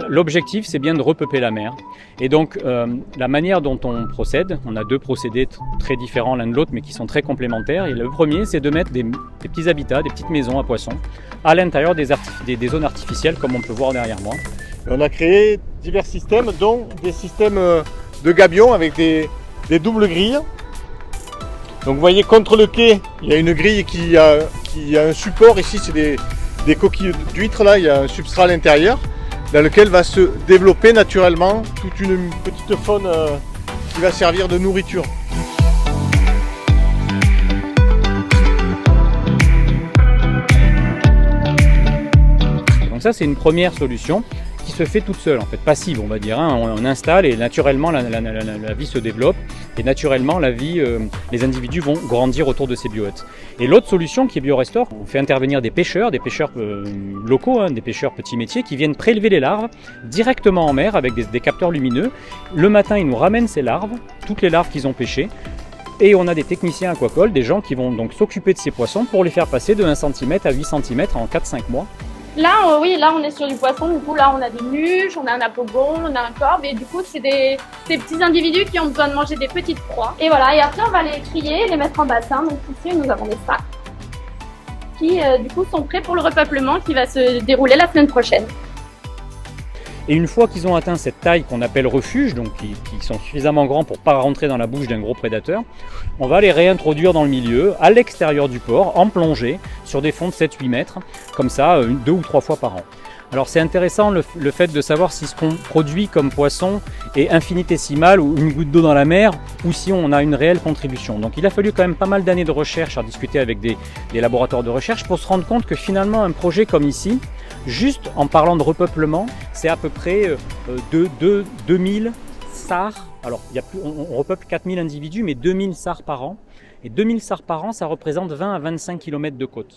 l'objectif, c'est bien de repeupler la mer. Et donc, la manière dont on procède, on a deux procédés très différents l'un de l'autre, mais qui sont très complémentaires. Et le premier, c'est de mettre des petits habitats, des petites maisons à poissons, à l'intérieur des zones artificielles, comme on peut voir derrière moi. On a créé divers systèmes, dont des systèmes de gabions avec des doubles grilles. Donc vous voyez, contre le quai, il y a une grille qui a un support. Ici, c'est des coquilles d'huîtres, là, il y a un substrat à l'intérieur, dans lequel va se développer naturellement toute une petite faune qui va servir de nourriture. Donc ça, c'est une première solution qui se fait toute seule, en fait, passive, on va dire. On installe et naturellement la vie se développe et naturellement les individus vont grandir autour de ces biohuttes. Et l'autre solution qui est BioRestore, on fait intervenir des pêcheurs locaux, des pêcheurs petits métiers qui viennent prélever les larves directement en mer avec des capteurs lumineux. Le matin, ils nous ramènent ces larves, toutes les larves qu'ils ont pêchées. Et on a des techniciens aquacoles, des gens qui vont donc s'occuper de ces poissons pour les faire passer de 1 cm à 8 cm en 4-5 mois. Là, oui, là on est sur du poisson, du coup là on a des muches, on a un apogon, on a un corbe et du coup c'est des petits individus qui ont besoin de manger des petites proies. Et voilà, et après on va les trier, les mettre en bassin. Donc ici nous avons des sacs qui du coup sont prêts pour le repeuplement qui va se dérouler la semaine prochaine. Et une fois qu'ils ont atteint cette taille qu'on appelle refuge, donc qui sont suffisamment grands pour ne pas rentrer dans la bouche d'un gros prédateur, on va les réintroduire dans le milieu, à l'extérieur du port, en plongée, sur des fonds de 7-8 mètres, comme ça, 2 ou 3 fois par an. Alors c'est intéressant le fait de savoir si ce qu'on produit comme poisson est infinitésimal ou une goutte d'eau dans la mer, ou si on a une réelle contribution. Donc il a fallu quand même pas mal d'années de recherche à discuter avec des laboratoires de recherche pour se rendre compte que finalement un projet comme ici, juste en parlant de repeuplement, c'est à peu près 2000 SAR. Alors on repeuple 4000 individus, mais 2000 SAR par an. Et 2000 SAR par an, ça représente 20 à 25 km de côte.